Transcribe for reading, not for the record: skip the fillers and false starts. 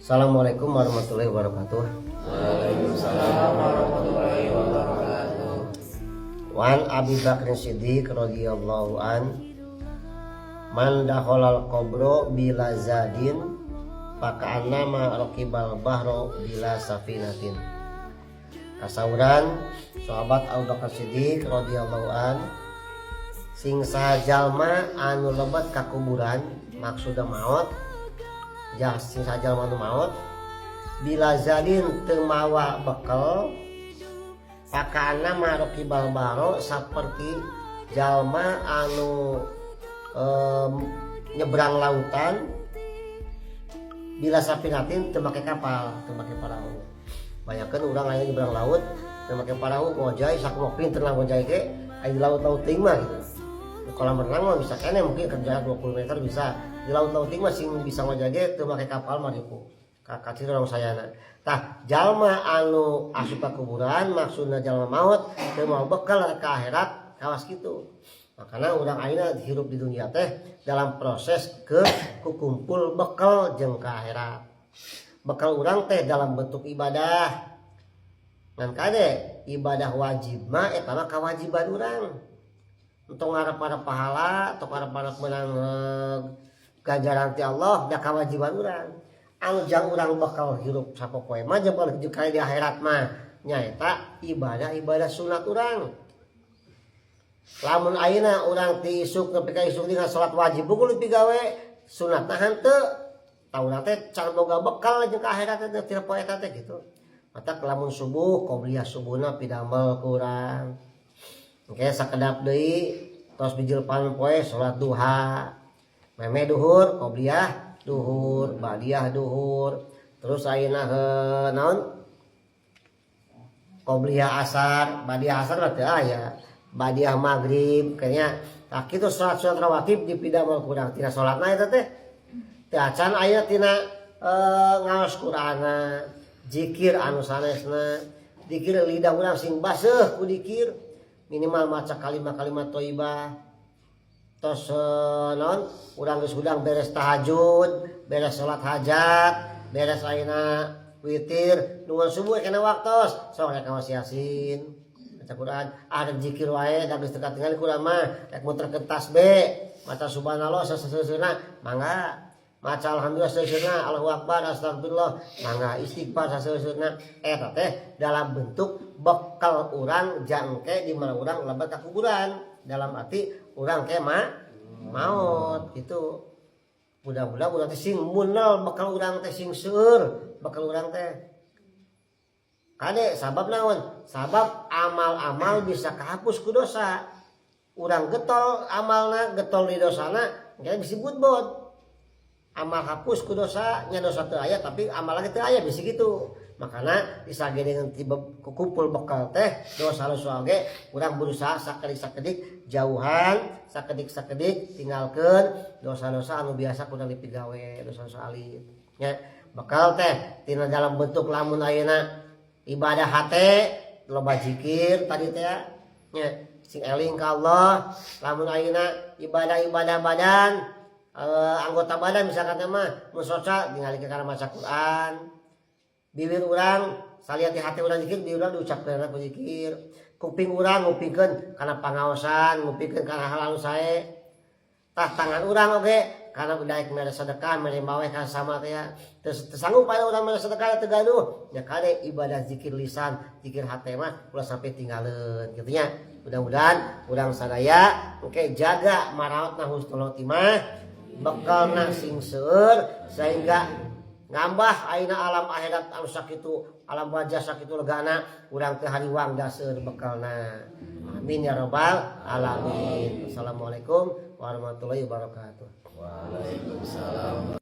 Assalamualaikum warahmatullahi wabarakatuh. Waalaikumsalam warahmatullahi wabarakatuh. Wan Abi Bakrin Siddiq radhiyallahu an, man dakhalal qabro bila zadin faka'anna ma raqibal bahro bila safinatin. Kasauran sahabat Abu Bakar Siddiq radhiyallahu an, sing sajalma anu lebat ka kuburan maksudna maut, sing sajalma anu maut bila zadin teu mawa bekal pakana marokibal baro seperti jalma anu nyebrang lautan bila sapinatin teu make kapal, teu make perahu. Bayangkeun urang aya nyebrang laut teu make perahu ngojay sakumaha pinter lah ngojay ge aya di laut-laut teuing mah gitu. Di kolam renang mah bisa kene mungkin kerja 20 meter bisa. Di laut-laut teuing mah sing bisa ngojay ge teu make kapal mah diku. Kakacir orang sayana. Tah jalma anu asup ka kuburan maksudna jalma maut teu mau bekal ka akhirat kawas kitu. Makana urang ayeuna hirup di dunia teh dalam proses ke kukumpul bekal jeung ka akhirat. Bekal urang teh dalam bentuk ibadah. Ngan kade ibadah wajib mah eta mah kawajiban urang. Untuk ngarep-ngarep pahala, untuk ngarep-ngarep menang ganjaran ti Allah da kawajiban urang. Anu jang urang bakal hirup sapopoe mah jeung balik di akhirat mah nyaeta ibadah sunat urang. Lamun ayeuna urang ti isuk nepi ka isuk dina salat wajib kudu pigawe sunatna henteu. Tauna teh can boga bekal jeung ka akhirat teh tina poe eta teh kitu. Mata lamun subuh qobliyah subuhna pidamel ku urang. Engke sakedap deui tos bijilpan poe salat duha. Meme duhur qobliyah duhur, badiah duhur, terus ayeuna naon? Qobliyah asar, badiah asar mah teu aya. Badiah maghrib kayaknya tah kitu salat-salat rawatib dipidamel kurang tina salatna eta teh. Teu acan aya tina ngaos Qur'ana, zikir anu sanesna, zikir lidah urang sing baseuh ku zikir, minimal maca kalimat-kalimat thayyibah. Tos non urang geus hudang beres tahajud, beres salat hajat, beres ayeuna witir, nunggu subuh kana waktos sok rek maos Yasin, baca Quran, ada zikir wae da geus teu katingali Quran mah rek muterkeun tasbih, maca subhanallah saseuseuna mangga, maca alhamdulillah saseuseuna, Allahu akbar, astagfirullah mangga, istighfar saseuseuna. Eta teh dalam bentuk bekal urang jangke di mana urang lebat ka kuburan. Dalam arti urang ke maut itu mudah-mudahan urang teh sing munal bakal urang teh sing seueur bakal urang teh kade sabab naon sabab amal-amal bisa kahapus ku dosa urang getol amalna getol di dosana engke bisa budbod amal hapus ku dosa nya dosa teu aya tapi amal lagi teu aya bisa gitu. Makanya disagedeun tiba kumpul bekal teh dosa-dosa ge urang berusaha sakedik-sakedik jauhan, sakedik-sakedik tinggalkeun dosa-dosa anu biasa kudu dipigawe, dosa-dosa alit. Nya bekal teh tina dalam bentuk lamun ayeuna ibadah hate loba zikir tadi teh nya sing eling ka Allah, lamun ayeuna ibadah-ibadah badan anggota badan misalkan mah musoca tinggalikeun kana maca Quran. Bibir urang salian di hati urang zikir, bibir urang diucapkeun ku zikir. Kuping urang ngupikeun kana pangaosan, ngupikeun kana hal anu sae. Tah tangan urang oge kana daek mere sedekah, mere maweh ka sama teh ya. Teu sanggup aya urang mere sedekah teu gaduh. Nya kade ibadah zikir lisan, zikir hate mah ulah sampai tinggalin kitu nya. Mudah-mudahan urang sadaya engke jaga maraotna husnul khotimah, bekalna sing seueur sehingga ngambah ayeuna alam akhirat anu sakitu alam barzah sakitu legana urang teh hariwang da seueur bekalna. Amin ya rabbal alamin. Assalamualaikum warahmatullahi wabarakatuh. Waalaikumsalam.